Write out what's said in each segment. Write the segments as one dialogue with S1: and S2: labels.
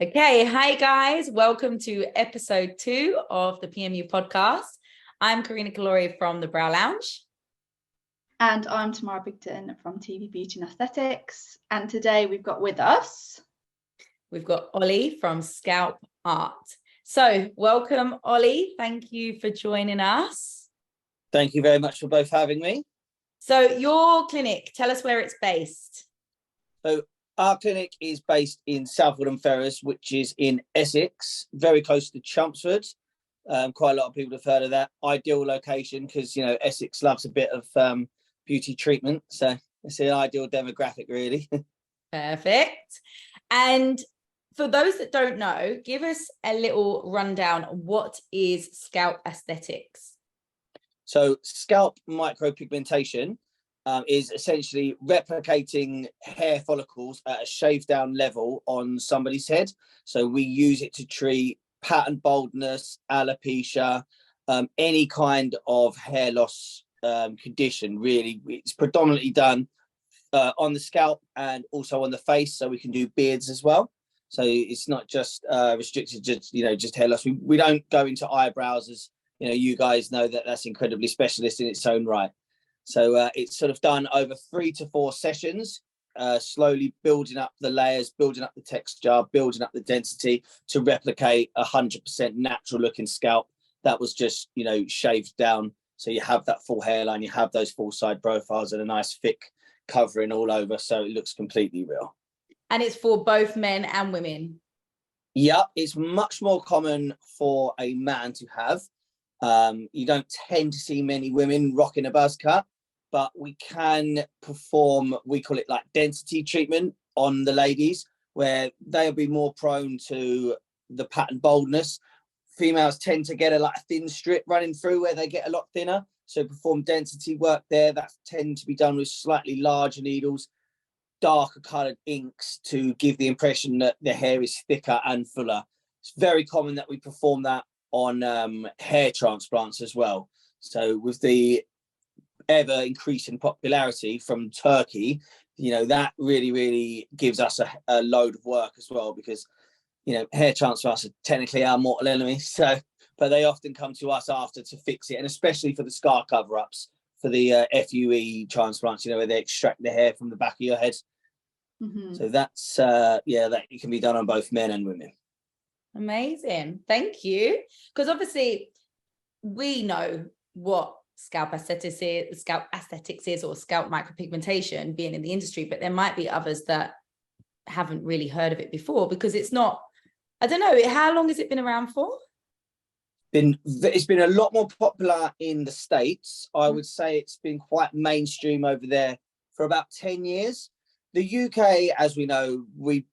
S1: Okay, hi guys. Welcome to episode 2 of the PMU Podcast. I'm Karina Kalori from the Brow Lounge.
S2: And I'm Tamara Bigton from TV Beauty and Aesthetics. And today we've got with us...
S1: We've got Ollie from Scalp Art. So welcome, Ollie. Thank you for joining us.
S3: Thank you very much for both having me.
S1: So your clinic, tell us where it's based.
S3: So our clinic is based in Southwold-on-Ferrers, which is in Essex, very close to Chelmsford. Quite a lot of people have heard of that. Ideal location because, you know, Essex loves a bit of beauty treatment. So it's an ideal demographic, really.
S1: Perfect. And for those that don't know, give us a little rundown. What is scalp aesthetics?
S3: So scalp micro-pigmentation is essentially replicating hair follicles at a shaved down level on somebody's head. So we use it to treat pattern baldness, alopecia, any kind of hair loss condition, really. It's predominantly done on the scalp and also on the face, so we can do beards as well. So it's not just restricted to just hair loss. We don't go into eyebrows, as you guys know that's incredibly specialist in its own right. So it's sort of done over 3 to 4 sessions, slowly building up the layers, building up the texture, building up the density to replicate 100% natural looking scalp that was just, shaved down. So you have that full hairline, you have those full side profiles and a nice thick covering all over. So it looks completely real.
S1: And it's for both men and women?
S3: Yeah, it's much more common for a man to have. You don't tend to see many women rocking a buzz cut, but we can perform, we call it like density treatment on the ladies, where they'll be more prone to the pattern baldness. Females tend to get a thin strip running through where they get a lot thinner. So perform density work there. That tend to be done with slightly larger needles, darker coloured inks to give the impression that the hair is thicker and fuller. It's very common that we perform that on hair transplants as well. So with the ever increasing popularity from Turkey, that really gives us a load of work as well, because hair transplants are technically our mortal enemy. So but they often come to us after to fix it, and especially for the scar cover-ups, for the FUE transplants, where they extract the hair from the back of your head. Mm-hmm. So that's that it can be done on both men and women.
S1: Amazing. Thank you. Because obviously we know what scalp aesthetics is, or scalp micropigmentation, being in the industry, but there might be others that haven't really heard of it before, because it's not, I don't know, how long has it been around for?
S3: It's been a lot more popular in the States. I would say it's been quite mainstream over there for about 10 years. The UK, as we know, we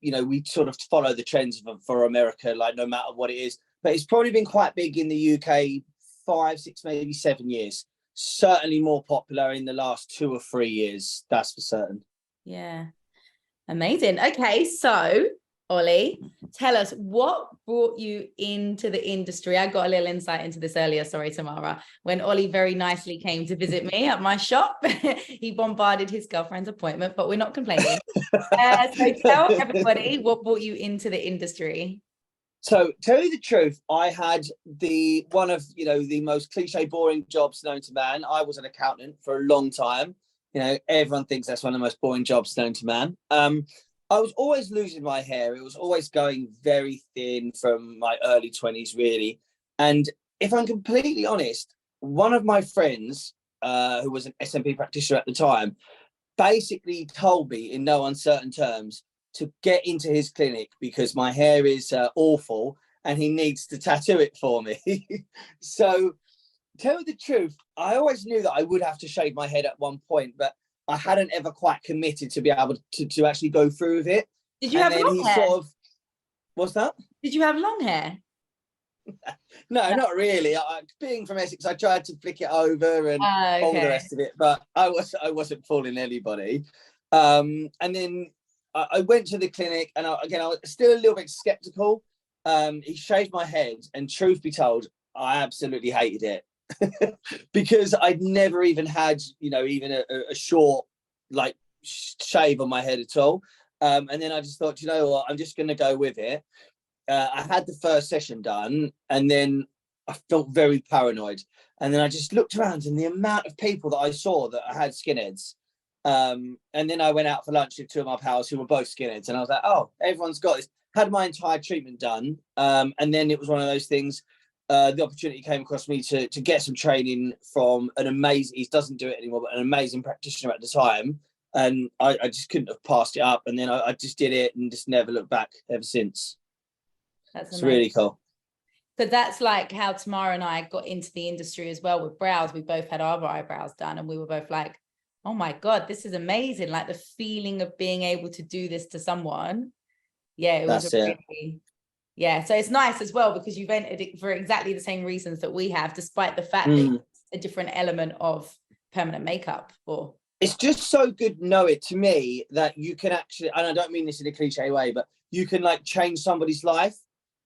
S3: sort of follow the trends for America, like no matter what it is. But it's probably been quite big in the UK 5, 6, maybe 7 years. Certainly more popular in the last 2 or 3 years. That's for certain.
S1: Yeah. Amazing. Okay, so Ollie, tell us what brought you into the industry. I got a little insight into this earlier, sorry, Tamara, when Ollie very nicely came to visit me at my shop. He bombarded his girlfriend's appointment, but we're not complaining. So tell everybody what brought you into the industry.
S3: So tell you the truth, I had one of the most cliche boring jobs known to man. I was an accountant for a long time. Everyone thinks that's one of the most boring jobs known to man. I was always losing my hair. It was always going very thin from my early 20s, really. And if I'm completely honest, one of my friends, who was an SMP practitioner at the time, basically told me in no uncertain terms to get into his clinic because my hair is awful and he needs to tattoo it for me. So, tell you the truth, I always knew that I would have to shave my head at one point, but I hadn't ever quite committed to be able to actually go through with it.
S1: Did you have long hair?
S3: What's that?
S1: Did you have long hair?
S3: No, not really. Being from Essex, I tried to flick it over and all the rest of it, but I wasn't fooling anybody. And then I went to the clinic, and I was still a little bit skeptical. He shaved my head, and truth be told, I absolutely hated it. Because I'd never even had, even a short shave on my head at all. And then I just thought, what, I'm just going to go with it. I had the first session done, and then I felt very paranoid. And then I just looked around, and the amount of people that I saw that I had skinheads. And then I went out for lunch with two of my pals who were both skinheads, and I was like, oh, everyone's got this. Had my entire treatment done. And then it was one of those things. The opportunity came across me to get some training from an amazing, he doesn't do it anymore, but an amazing practitioner at the time. And I just couldn't have passed it up. And then I just did it and just never looked back ever since. It's really cool.
S1: Because that's like how Tamara and I got into the industry as well with brows. We both had our eyebrows done, and we were both like, oh my God, this is amazing. Like the feeling of being able to do this to someone. Yeah, it was really, yeah. So it's nice as well because you've entered it for exactly the same reasons that we have, despite the fact that it's a different element of permanent makeup. Or
S3: it's just so good to know it to me that you can actually, and I don't mean this in a cliche way, but you can like change somebody's life.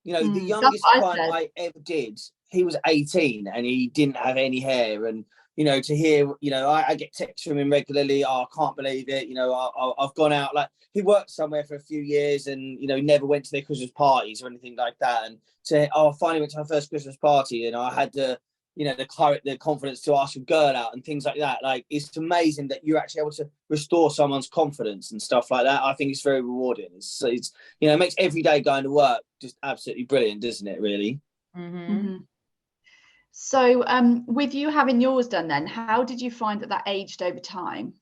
S3: You know, the youngest client I ever did, he was 18 and he didn't have any hair. And, you know, to hear, you know, I get texts from him regularly. Oh, I can't believe it. You know, I've gone out, like he worked somewhere for a few years and, you know, never went to their Christmas parties or anything like that. And to, I finally went to my first Christmas party and I had the, you know, the confidence to ask a girl out and things like that. Like, it's amazing that you're actually able to restore someone's confidence and stuff like that. I think it's very rewarding. It's you know, it makes every day going to work just absolutely brilliant, doesn't it, really?
S2: So with you having yours done then, how did you find that aged over time?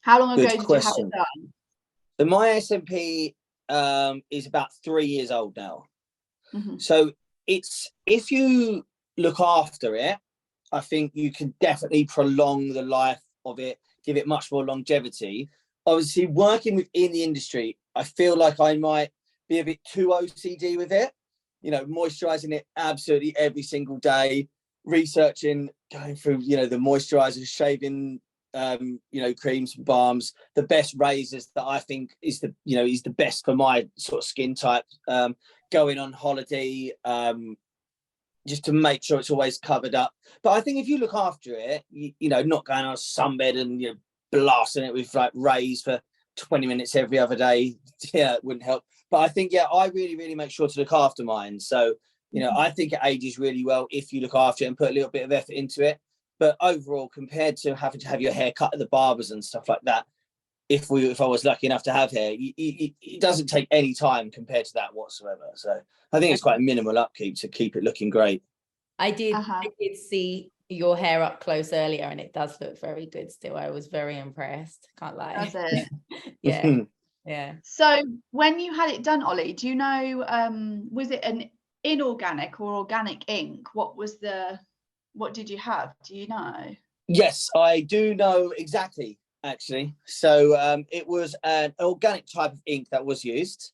S2: How long ago did you have it done?
S3: So my SMP is about 3 years old now. So it's, if you look after it, I think you can definitely prolong the life of it, give it much more longevity. Obviously, working within the industry, I feel like I might be a bit too OCD with it, you know, moisturizing it absolutely every single day, researching, going through, you know, the moisturizers, shaving, you know, creams, balms, the best razors that I think is the, you know, is the best for my sort of skin type, going on holiday, just to make sure it's always covered up. But I think if you look after it, you know, not going on a sunbed and, you know, blasting it with like rays for 20 minutes every other day, yeah, it wouldn't help. But I think, yeah, I really make sure to look after mine. So, you know, I think it ages really well if you look after it and put a little bit of effort into it. But overall, compared to having to have your hair cut at the barbers and stuff like that, if I was lucky enough to have hair, it doesn't take any time compared to that whatsoever. So I think it's quite a minimal upkeep to keep it looking great.
S1: I did see your hair up close earlier and it does look very good still. I was very impressed, can't lie.
S2: Does it?
S1: Yeah. Yeah.
S2: So when you had it done, Ollie, do you know, was it an inorganic or organic ink? What did you have? Do you know?
S3: Yes, I do know exactly, actually. So it was an organic type of ink that was used.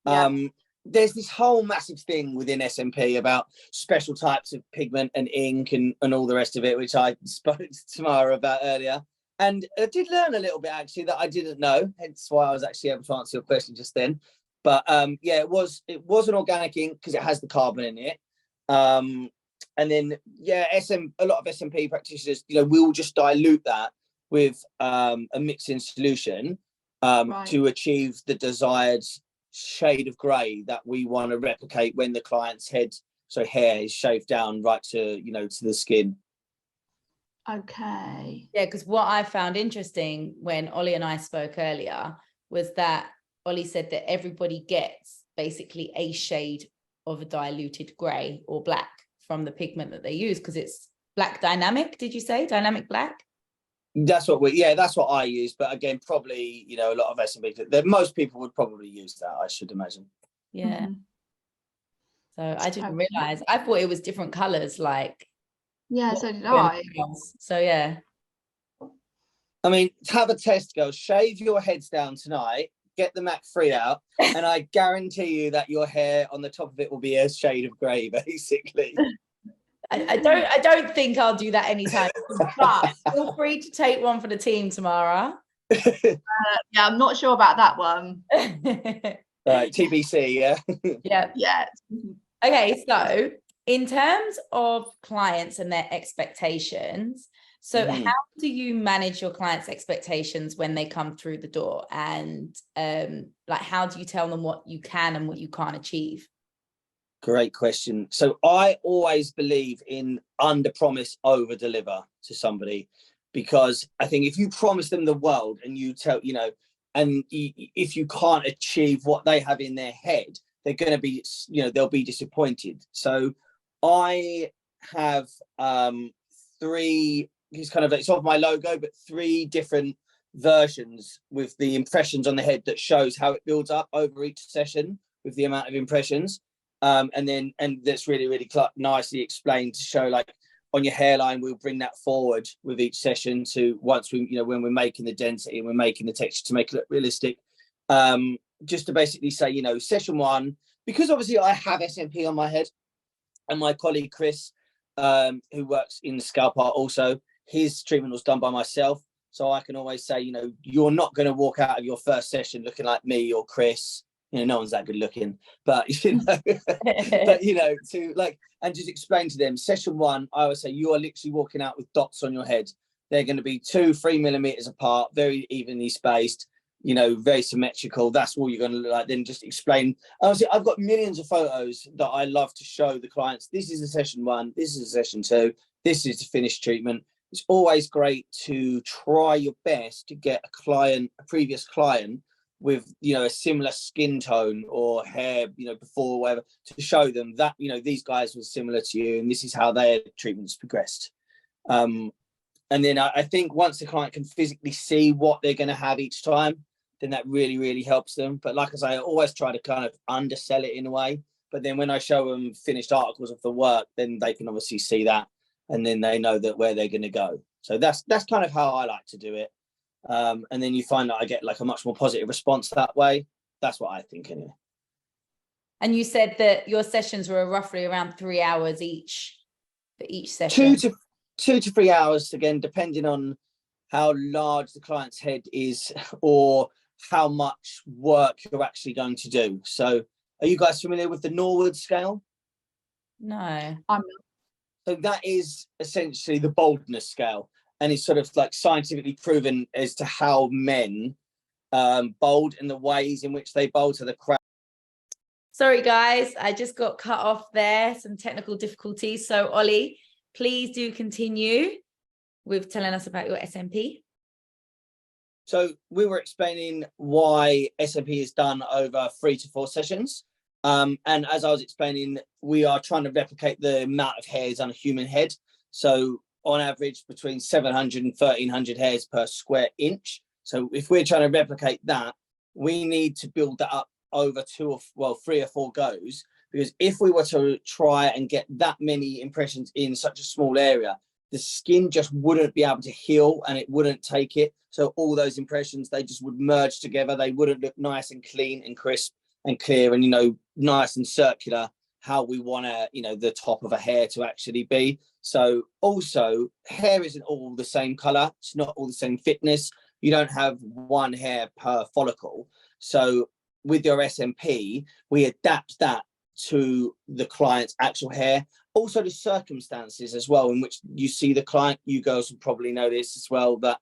S3: There's this whole massive thing within SMP about special types of pigment and ink and all the rest of it, which I spoke to Tamara about earlier. And I did learn a little bit, actually, that I didn't know, hence why I was actually able to answer your question just then. But yeah, it was an organic ink because it has the carbon in it. And then, yeah, a lot of SMP practitioners, you know, will just dilute that with a mixing solution to achieve the desired shade of grey that we want to replicate when the client's hair is shaved down right to, you know, to the skin.
S2: Okay.
S1: Yeah, because what I found interesting when Ollie and I spoke earlier was that Ollie said that everybody gets basically a shade of a diluted grey or black from the pigment that they use, because it's black dynamic. Did you say dynamic black?
S3: That's what that's what I use. But again, probably, you know, a lot of SMP, most people would probably use that, I should imagine.
S1: Yeah. So I didn't realize. I thought it was different colors, like.
S2: Yeah, so did I.
S1: So yeah.
S3: I mean, have a test, girls. Shave your heads down tonight, get the Mac 3 out, and I guarantee you that your hair on the top of it will be a shade of grey, basically.
S1: I don't think I'll do that anytime. But feel free to take one for the team, Tamara.
S2: Yeah, I'm not sure about that one.
S3: Right, TBC, yeah.
S2: Yeah.
S1: Okay, so in terms of clients and their expectations, so how do you manage your clients' expectations when they come through the door? And like, how do you tell them what you can and what you can't achieve?
S3: Great question. So I always believe in under promise, over deliver to somebody, because I think if you promise them the world and you tell, and if you can't achieve what they have in their head, they're going to be, they'll be disappointed. So I have three, it's off my logo, but 3 different versions with the impressions on the head that shows how it builds up over each session with the amount of impressions. And that's really nicely explained to show, like, on your hairline, we'll bring that forward with each session to once we, when we're making the density and we're making the texture to make it look realistic. Just to basically say, session 1, because obviously I have SMP on my head, and my colleague Chris, who works in the Scalp Art also, his treatment was done by myself. So I can always say, you're not going to walk out of your first session looking like me or Chris. No one's that good looking, but to like, and just explain to them, session 1, I would say you are literally walking out with dots on your head. They're going to be 2-3 millimeters apart, very evenly spaced, very symmetrical. That's all you're going to look like. Then just explain. Honestly, I've got millions of photos that I love to show the clients. This is a session 1. This is a session 2. This is the finished treatment. It's always great to try your best to get a previous client with, a similar skin tone or hair, before or whatever, to show them that, these guys were similar to you and this is how their treatments progressed. And then I think once the client can physically see what they're going to have each time, then that really helps them. But like I say, I always try to kind of undersell it in a way. But then when I show them finished articles of the work, then they can obviously see that, and then they know that where they're going to go. So that's kind of how I like to do it. And then you find that I get like a much more positive response that way. That's what I think anyway.
S1: And you said that your sessions were roughly around 3 hours each for each session.
S3: 2 to 3 hours, again, depending on how large the client's head is or how much work you're actually going to do. So are you guys familiar with the Norwood scale?
S1: No.
S2: I'm not.
S3: So that is essentially the boldness scale. And it's sort of like scientifically proven as to how men bold and the ways in which they bold to the crowd.
S1: Sorry, guys, I just got cut off there. Some technical difficulties. So, Ollie, please do continue with telling us about your SMP.
S3: So we were explaining why SMP is done over 3 to 4 sessions. And as I was explaining, we are trying to replicate the amount of hairs on a human head. So on average, between 700 and 1300 hairs per square inch. So if we're trying to replicate that, we need to build that up over 3 or 4 goes. Because if we were to try and get that many impressions in such a small area, the skin just wouldn't be able to heal and it wouldn't take it. So all those impressions, they just would merge together. They wouldn't look nice and clean and crisp and clear and, nice and circular, how we want the top of a hair to actually be. So also, hair isn't all the same color. It's not all the same thickness. You don't have one hair per follicle. So with your SMP, we adapt that to the client's actual hair. Also the circumstances as well in which you see the client. You girls will probably know this as well, that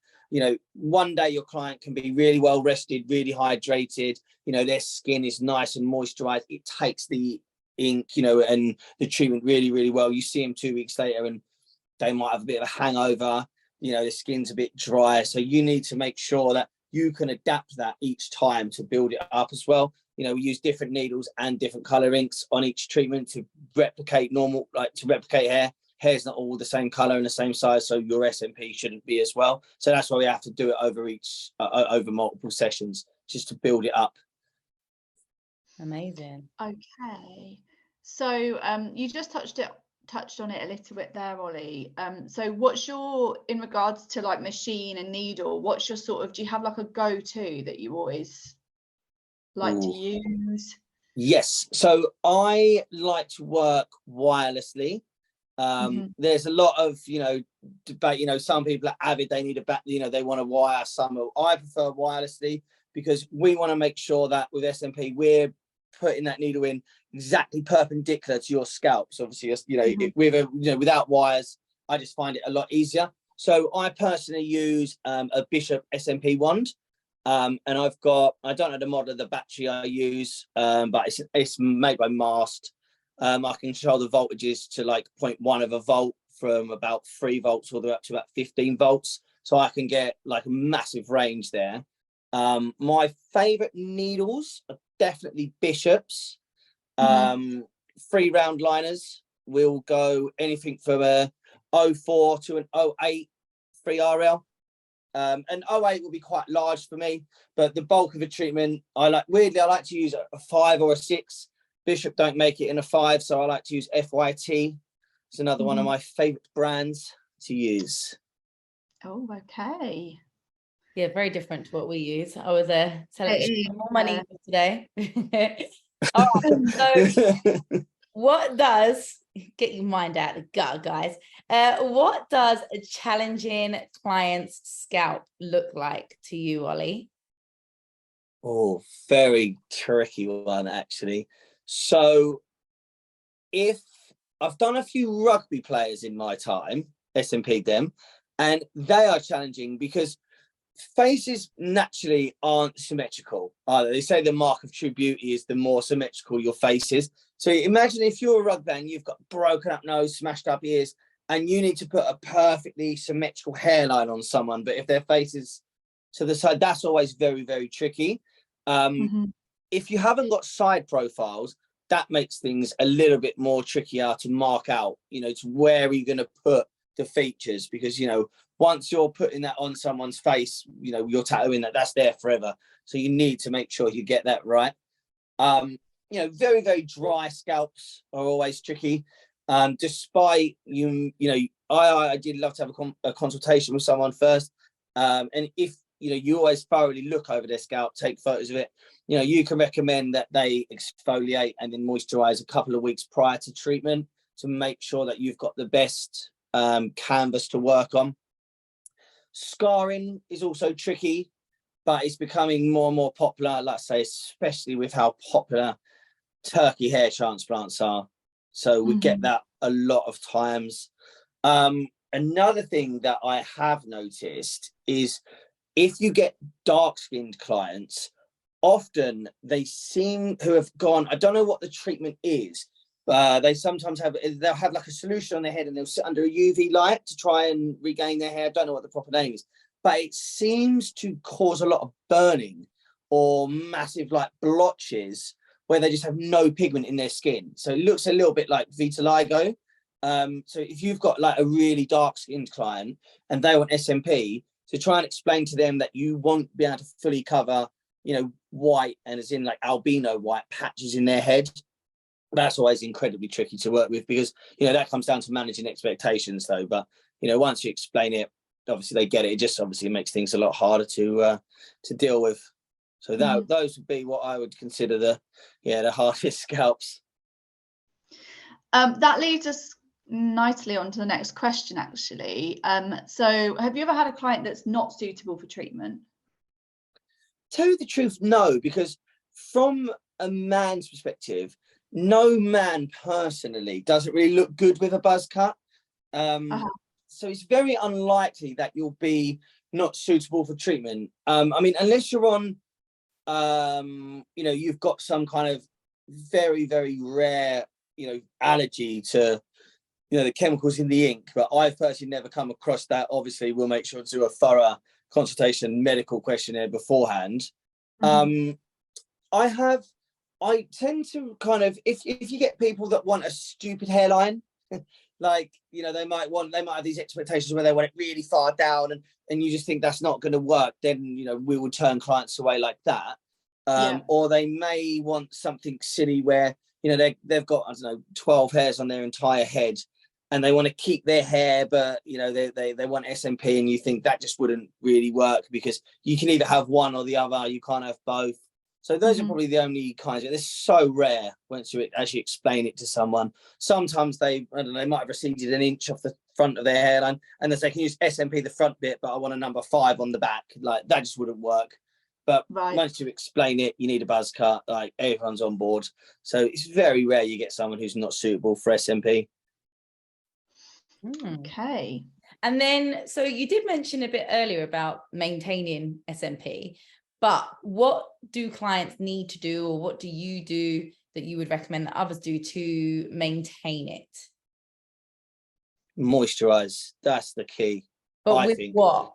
S3: one day your client can be really well rested, really hydrated, their skin is nice and moisturized. It takes the ink, and the treatment really well. You see them 2 weeks later and they might have a bit of a hangover, the skin's a bit dry. So you need to make sure that you can adapt that each time to build it up as well. We use different needles and different color inks on each treatment to replicate hair. Hair's not all the same color and the same size, so your SMP shouldn't be as well. So that's why we have to do it over multiple sessions, just to build it up.
S1: Amazing.
S2: Okay, so you just touched on it a little bit there, Ollie. So what's in regards to like machine and needle, what's your do you have like a go-to that you always like to use? Yes,
S3: so I like to work wirelessly. There's a lot of debate. Some people are avid, they need a back, they want to wire. I prefer wirelessly because we want to make sure that with SMP we're putting that needle in exactly perpendicular to your scalp. So obviously, without wires, I just find it a lot easier. So I personally use a Bishop SMP wand, and I don't know the model of the battery I use, but it's made by Mast. I can control the voltages to like 0.1 of a volt from about 3 volts all the way up to about 15 volts. So I can get like a massive range there. My favorite needles are definitely Bishops. 3-round liners will go anything from a 04 to an 08 3RL. And 08 will be quite large for me, but the bulk of the treatment, I like to use a 5 or a 6. Bishop don't make it in a 5, so I like to use FYT. It's another one of my favorite brands to use.
S2: Oh, okay.
S1: Yeah, very different to what we use. I was telling more money today. All right, so what does, get your mind out of the gutter, guys. What does a challenging client's scalp look like to you, Ollie?
S3: Oh, very tricky one, actually. So if I've done a few rugby players in my time, SMP them, and they are challenging because faces naturally aren't symmetrical either. They say the mark of true beauty is the more symmetrical your face is. So imagine if you're a rugby and you've got broken up nose, smashed up ears, and you need to put a perfectly symmetrical hairline on someone, but if their face is to the side, that's always very, very tricky. If you haven't got side profiles, that makes things a little bit more trickier to mark out, to where are you going to put the features, because, once you're putting that on someone's face, you're tattooing that's there forever. So you need to make sure you get that right. Very, very dry scalps are always tricky. Despite I did love to have a consultation with someone first. And if, you always thoroughly look over their scalp, take photos of it, you can recommend that they exfoliate and then moisturize a couple of weeks prior to treatment to make sure that you've got the best canvas to work on. Scarring is also tricky, but it's becoming more and more popular, let's say, especially with how popular turkey hair transplants are. So we get that a lot of times. Another thing that I have noticed is if you get dark-skinned clients, often they seem to have gone, I don't know what the treatment is, they sometimes they'll have like a solution on their head and they'll sit under a UV light to try and regain their hair. I don't know what the proper name is, but it seems to cause a lot of burning or massive like blotches where they just have no pigment in their skin. So it looks a little bit like vitiligo. So if you've got like a really dark skinned client and they want SMP, to try and explain to them that you won't be able to fully cover, white, and as in like albino white patches in their head. That's always incredibly tricky to work with because, that comes down to managing expectations though. But, once you explain it, obviously they get it. It just obviously makes things a lot harder to deal with. So those would be what I would consider the hardest scalps.
S2: That leads us nicely on to the next question, actually. So have you ever had a client that's not suitable for treatment?
S3: Tell you the truth, no, because from a man's perspective, no man personally doesn't really look good with a buzz cut. So it's very unlikely that you'll be not suitable for treatment. Unless you're on, you've got some kind of very, very rare, allergy to, the chemicals in the ink. But I've personally never come across that. Obviously, we'll make sure to do a thorough consultation medical questionnaire beforehand. I tend to kind of, if you get people that want a stupid hairline, like, they might have these expectations where they want it really far down and you just think that's not going to work, then, we will turn clients away like that. Or they may want something silly where, they've got, 12 hairs on their entire head and they want to keep their hair, but, they want SMP and you think that just wouldn't really work because you can either have one or the other, you can't have both. So those are probably the only kinds. They're so rare once you actually explain it to someone. Sometimes they might have receded an inch off the front of their hairline and they say, can use SMP the front bit, but I want a number 5 on the back. Like that just wouldn't work. But once you explain it, you need a buzz cut, like everyone's on board. So it's very rare you get someone who's not suitable for SMP.
S2: Okay.
S1: And then, so you did mention a bit earlier about maintaining SMP, but what do clients need to do or what do you do that you would recommend that others do to maintain it?
S3: Moisturize. That's the key.
S1: But
S3: I
S1: with
S3: think.
S1: what?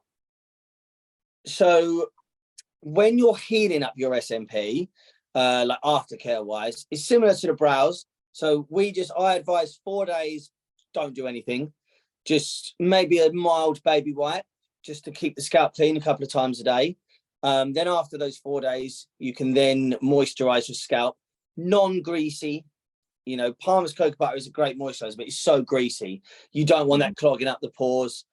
S3: So when you're healing up your SMP, like aftercare wise, it's similar to the brows. So I advise 4 days, don't do anything. Just maybe a mild baby wipe just to keep the scalp clean a couple of times a day. Then after those 4 days, you can then moisturize your scalp, non-greasy. You know, Palmer's cocoa butter is a great moisturizer, but it's so greasy. You don't want that clogging up the pores.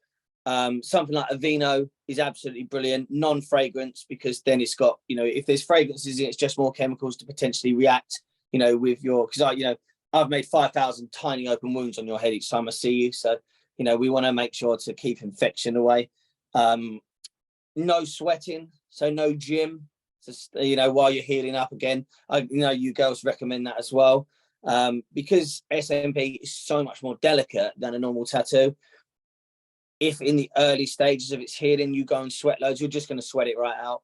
S3: Something like Aveeno is absolutely brilliant, non-fragrance, because then it's got, you know, if there's fragrances, it's just more chemicals to potentially react, you know, with your, because I've made 5,000 tiny open wounds on your head each time I see you. So, you know, we want to make sure to keep infection away. No sweating, so no gym, just, you know, while you're healing up again. You girls recommend that as well, because SMP is so much more delicate than a normal tattoo. If in the early stages of its healing you go and sweat loads, you're just going to sweat it right out.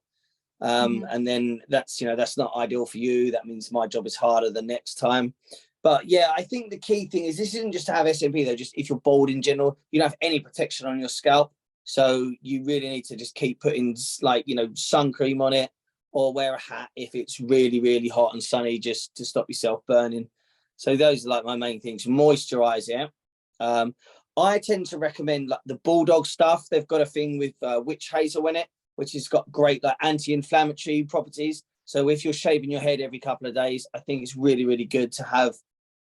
S3: And then that's not ideal for you. That means my job is harder the next time. But yeah, I think the key thing is this isn't just to have SMP though, just if you're bald in general, you don't have any protection on your scalp. So you really need to just keep putting, like, you know, sun cream on it, or wear a hat if it's really, really hot and sunny, just to stop yourself burning. So those are like my main things. Moisturize it. I tend to recommend like the Bulldog stuff. They've got a thing with witch hazel in it, which has got great like anti-inflammatory properties. So if you're shaving your head every couple of days, I think it's really, really good to have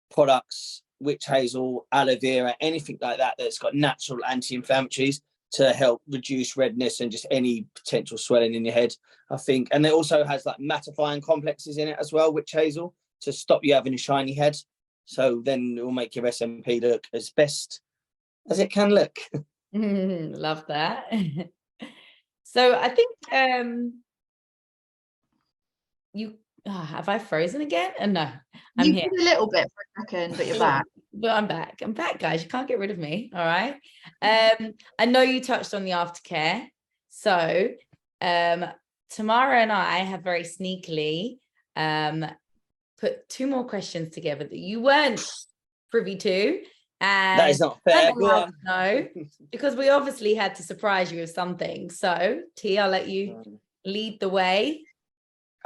S3: products, witch hazel, aloe vera, anything like that that's got natural anti-inflammatories to help reduce redness and just any potential swelling in your head, I think. And it also has like mattifying complexes in it as well, witch hazel, to stop you having a shiny head. So then it will make your SMP look as best as it can look.
S1: Love that. So I think have I frozen again? No, I'm here.
S2: A little bit for a second, but you're back.
S1: But I'm back, guys. You can't get rid of me. All right. I know you touched on the aftercare. So Tamara and I have very sneakily put 2 more questions together that you weren't privy to. And
S3: that is not fair.
S1: No, because we obviously had to surprise you with something. So T, I'll let you lead the way.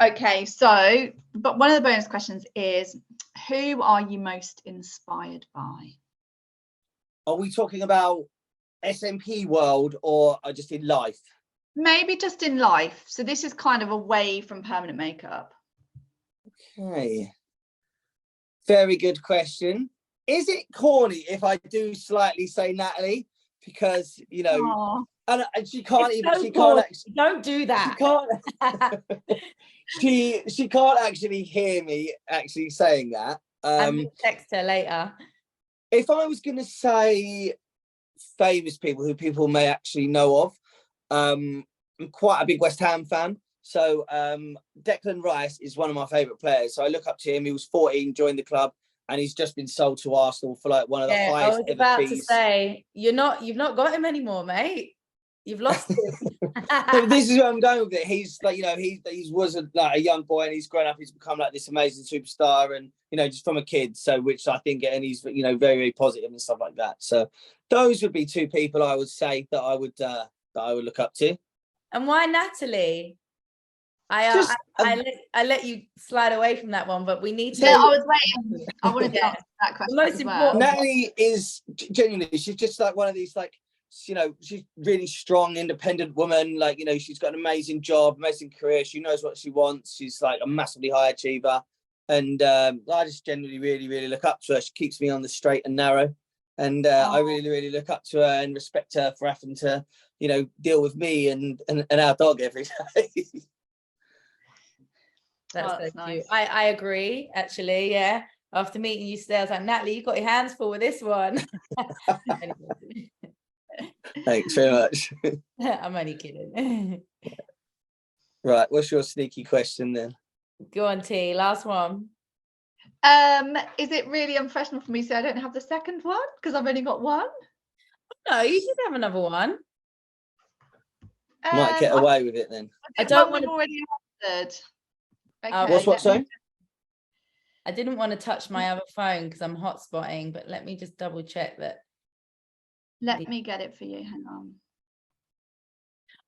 S2: Okay, so but one of the bonus questions is, who are you most inspired by?
S3: Are we talking about SMP world or just in life?
S2: Maybe just in life. So this is kind of away from permanent makeup. Okay.
S3: Very good question. Is it corny if I do slightly say Natalie? Because, you know, and she can't even,
S1: so she can't actually, don't do that.
S3: She can't actually hear me actually saying that.
S1: I'm going to text her later.
S3: If I was going to say famous people who people may actually know of, I'm quite a big West Ham fan. So Declan Rice is one of my favourite players. So I look up to him. He was 14, joined the club, and he's just been sold to Arsenal for like one of the highest
S1: I was
S3: ever
S1: about
S3: fees.
S1: to say, you've not got him anymore, mate. You've lost him.
S3: This is where I'm going with it. He's like, you know, he was a young boy, and he's grown up. He's become like this amazing superstar, and you know, just from a kid. So, which I think, and he's, you know, very, very positive and stuff like that. So, those would be 2 people I would say that I would look up to.
S1: And why Natalie? I let you slide away from that one, but we need to.
S2: Yeah, I was waiting. I wanted to answer that question.
S1: The most important.
S3: Natalie is genuinely, she's just like one of these, like, you know, she's really strong, independent woman. Like, you know, she's got an amazing job, amazing career. She knows what she wants. She's like a massively high achiever. And I just genuinely really, really look up to her. She keeps me on the straight and narrow. And I really, really look up to her and respect her for having to, you know, deal with me and our dog every day.
S1: That's so nice. Cute. I agree, actually. Yeah. After meeting you today, I was like, Natalie, you got your hands full with this one.
S3: Thanks very much.
S1: I'm only kidding.
S3: Right. What's your sneaky question then?
S1: Go on, T. Last one.
S2: Is it really unprofessional for me to say I don't have the second one because I've only got one?
S1: No, you should have another one.
S3: Might get away with it then.
S2: I don't want to already answered. Okay.
S3: What's what, sorry?
S1: I didn't want to touch my other phone because I'm hotspotting, but let me just double check that.
S2: Let me get it for you. Hang on.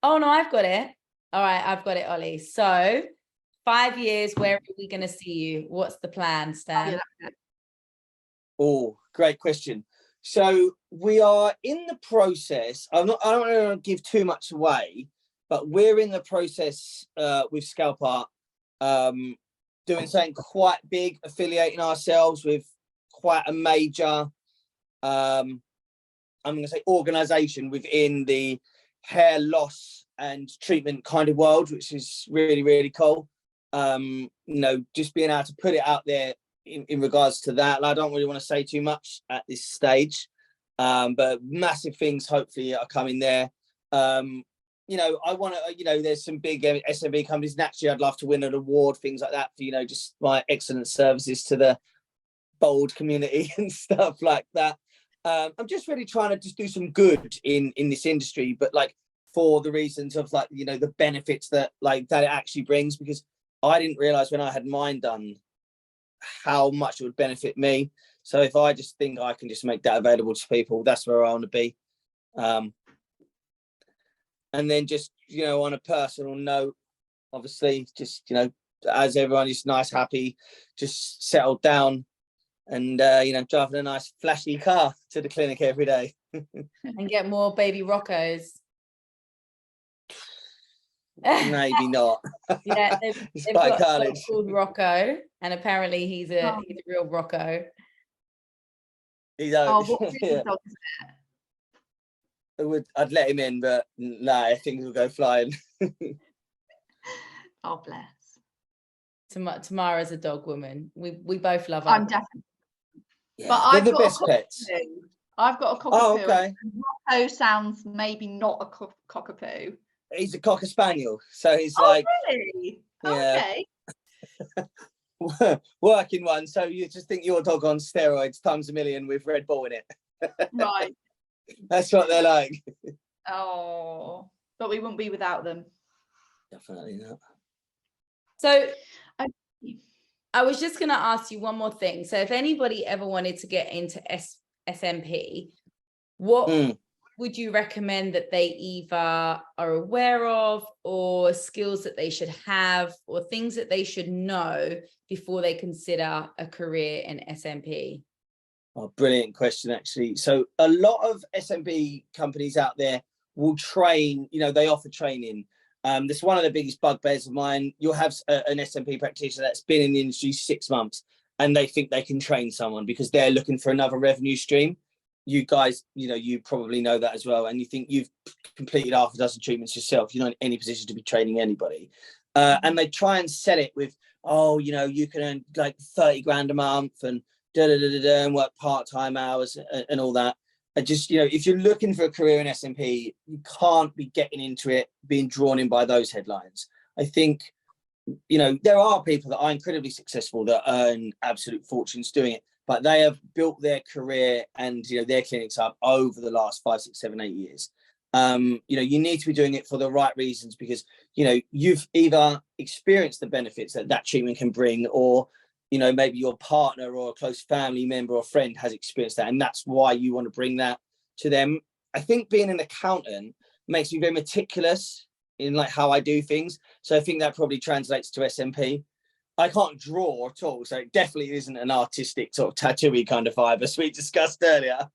S1: Oh no, I've got it. All right, I've got it, Ollie. So 5 years, where are we going to see you? What's the plan, Stan?
S3: Oh, great question. So we are in the process. I don't want to give too much away, but we're in the process with Scalp Art, doing something quite big, affiliating ourselves with quite a major, I'm going to say, organization within the hair loss and treatment kind of world, which is really, really cool. You know, just being able to put it out there in regards to that. I don't really want to say too much at this stage, but massive things hopefully are coming there. You know, I want to, you know, there's some big SMP companies. Naturally, I'd love to win an award, things like that, for, you know, just my excellent services to the bold community and stuff like that. I'm just really trying to just do some good in this industry, but like for the reasons of, like, you know, the benefits that it actually brings, because I didn't realize when I had mine done how much it would benefit me. So if I just think I can just make that available to people, that's where I want to be. And then just, you know, on a personal note, obviously, just, you know, as everyone is nice, happy, just settled down and, you know, driving a nice flashy car to the clinic every day.
S1: And get more baby Roccos.
S3: Maybe not.
S1: Yeah, they've
S3: quite
S1: got a dog
S3: carnage.
S1: called Rocco, and apparently he's a real Rocco.
S2: Oh, what breed dog is it?
S3: I'd let him in, but no, things will go flying.
S2: Oh, bless.
S1: Tamara's a dog woman. We both love her.
S2: I'm definitely.
S3: Yeah,
S2: but
S3: they're
S2: I've
S3: the
S2: got
S3: best pets.
S2: I've got a cockapoo.
S3: Oh, okay.
S2: Rocco sounds maybe not a cockapoo.
S3: He's a cocker spaniel, so he's
S2: really?
S3: yeah.
S2: Okay.
S3: Working one. So you just think your dog on steroids times a million with Red Bull in it.
S2: Right.
S3: That's what they're like.
S2: Oh, but we wouldn't be without them.
S3: Definitely not.
S1: So I was just going to ask you one more thing. So if anybody ever wanted to get into SMP, what would you recommend that they either are aware of, or skills that they should have, or things that they should know before they consider a career in SMP?
S3: Oh, brilliant question, actually. So a lot of SMP companies out there will train, you know, they offer training. This is one of the biggest bugbears of mine. You'll have an SMP practitioner that's been in the industry 6 months and they think they can train someone because they're looking for another revenue stream. You guys, you know, you probably know that as well. And you think you've completed half a dozen treatments yourself. You're not in any position to be training anybody. And they try and sell it with, oh, you know, you can earn like 30 grand a month and and work part-time hours and all that. And just, you know, if you're looking for a career in SMP, you can't be getting into it, being drawn in by those headlines. I think, you know, there are people that are incredibly successful that earn absolute fortunes doing it, but they have built their career and, you know, their clinics up over the last 5, 6, 7, 8 years. You know, you need to be doing it for the right reasons because, you know, you've either experienced the benefits that treatment can bring, or, you know, maybe your partner or a close family member or friend has experienced that, and that's why you want to bring that to them. I think being an accountant makes me very meticulous in like how I do things. So I think that probably translates to SMP. I can't draw at all, so it definitely isn't an artistic sort of tattooy kind of vibe, as we discussed earlier.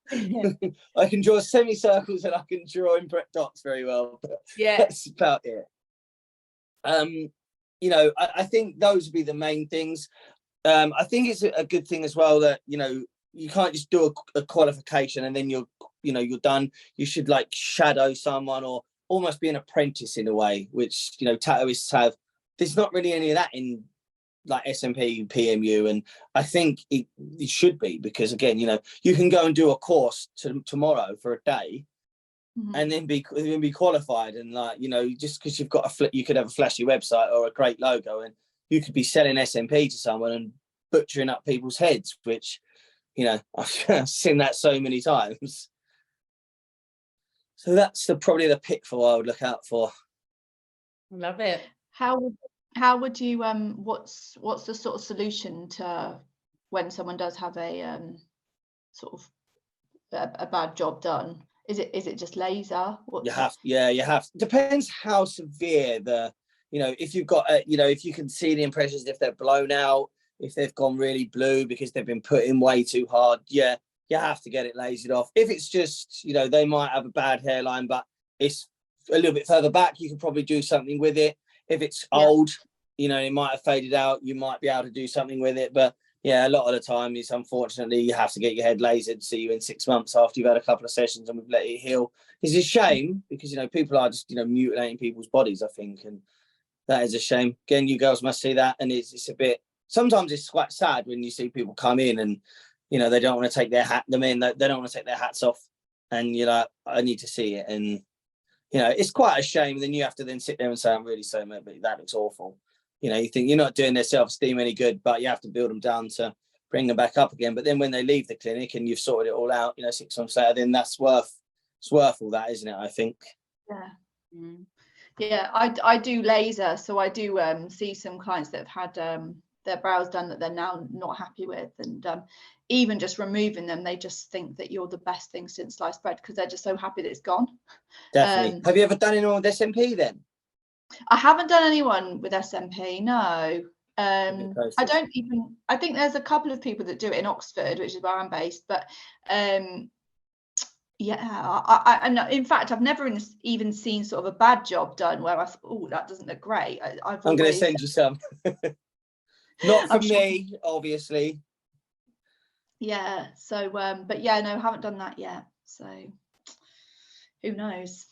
S3: I can draw semicircles and I can draw imprint dots very well, but
S1: yeah,
S3: that's about it. You know, I think those would be the main things. I think it's a good thing as well that, you know, you can't just do a qualification and then you're done. You should like shadow someone or almost be an apprentice in a way, which, you know, tattooists have. There's not really any of that in like SMP, PMU, and I think it should be, because again, you know, you can go and do a course tomorrow for a day and then be qualified, and like, you know, just because you've got you could have a flashy website or a great logo and you could be selling SMP to someone and butchering up people's heads, which, you know, I've seen that so many times. So that's probably the pitfall I would look out for.
S1: Love it.
S2: How would you what's the sort of solution to when someone does have a sort of a bad job done? Is it just laser?
S3: You have. Depends how severe if you've got if you can see the impressions, if they're blown out, if they've gone really blue because they've been put in way too hard, you have to get it lasered off. If it's just, they might have a bad hairline, but it's a little bit further back, you can probably do something with it. If it's old, it might have faded out, you might be able to do something with it. But a lot of the time is, unfortunately, you have to get your head lasered. See you in 6 months after you've had a couple of sessions and we've let it heal. It's a shame because, people are just, mutilating people's bodies, I think. And that is a shame. Again, you girls must see that. And it's a bit, sometimes it's quite sad when you see people come in and, they don't want to take their they don't want to take their hats off. And you're like, I need to see it. And, it's quite a shame. Then you have to then sit there and say, I'm really sorry, mate, but that looks awful. You think you're not doing their self-esteem any good, but you have to build them down to bring them back up again. But then when they leave the clinic and you've sorted it all out, 6 months later, then it's worth all that, isn't it? I think.
S2: Yeah. Mm. Yeah, I do laser, so I do see some clients that have had their brows done that they're now not happy with, and even just removing them, they just think that you're the best thing since sliced bread because they're just so happy that it's gone.
S3: Definitely. Have you ever done anyone with SMP then?
S2: I haven't done anyone with SMP, no. I think there's a couple of people that do it in Oxford, which is where I'm based, but I in fact, I've never even seen sort of a bad job done where I thought, oh, that doesn't look great. I'm
S3: going to send you some. Not for me, obviously.
S2: Yeah, so but no, haven't done that yet, so who knows.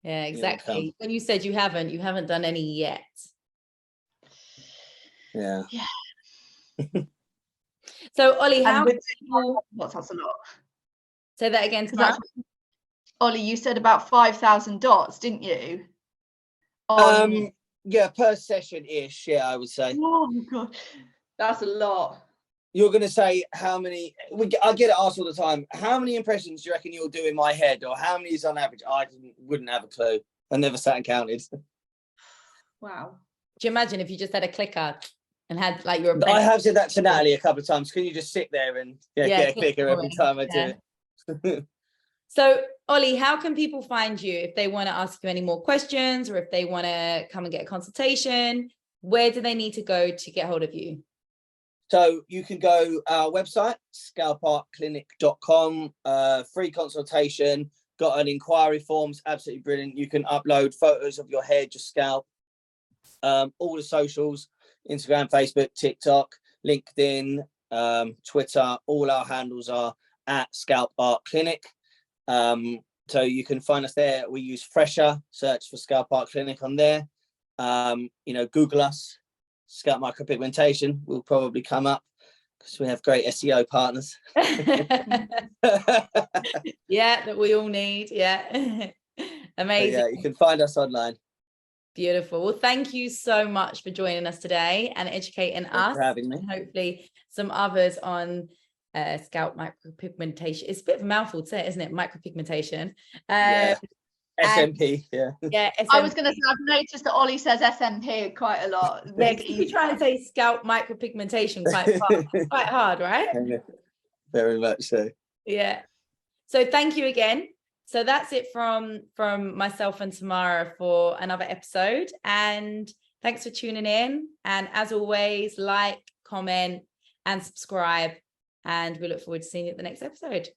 S1: Yeah, exactly. When you said you haven't done any yet.
S2: Yeah.
S1: So Ollie, how people...
S2: That's a lot.
S1: Say that again, Tamara.
S2: Ollie, you said about 5,000 dots, didn't you?
S3: Per session ish. Yeah, I would say.
S2: Oh my god, that's a lot.
S3: You're going to say how many? I get it asked all the time. How many impressions do you reckon you'll do in my head, or how many is on average? I wouldn't have a clue. I never sat and counted.
S2: Wow.
S1: Do you imagine if you just had a clicker and had like your?
S3: I have said that to Natalie a couple of times. Can you just sit there and get a clicker every time I do it?
S1: So Ollie, how can people find you if they want to ask you any more questions, or if they want to come and get a consultation? Where do they need to go to get hold of you?
S3: So you can go our website, scalpartclinic.com, free consultation, got an inquiry forms, absolutely brilliant. You can upload photos of your hair, your scalp, all the socials, Instagram, Facebook, TikTok, LinkedIn, Twitter, all our handles are at Scalp Art Clinic. So you can find us there. We use Fresher, search for Scalp Art Clinic on there. Google us. Scalp Micro-pigmentation will probably come up because we have great SEO partners.
S1: Yeah, that we all need. Yeah. Amazing.
S3: So, you can find us online.
S1: Beautiful. Well, thank you so much for joining us today and educating us.
S3: For having me.
S1: And hopefully some others on scalp micropigmentation. It's a bit of a mouthful to say, isn't it? Micropigmentation.
S3: SMP, yeah.
S1: SMP.
S2: I was going to say, I've noticed that Ollie says SMP quite a lot.
S1: Yeah, you're trying to say scalp micropigmentation quite hard, right?
S3: Very much so.
S1: Yeah. So thank you again. So that's it from myself and Tamara for another episode. And thanks for tuning in. And as always, like, comment, and subscribe. And we look forward to seeing you at the next episode.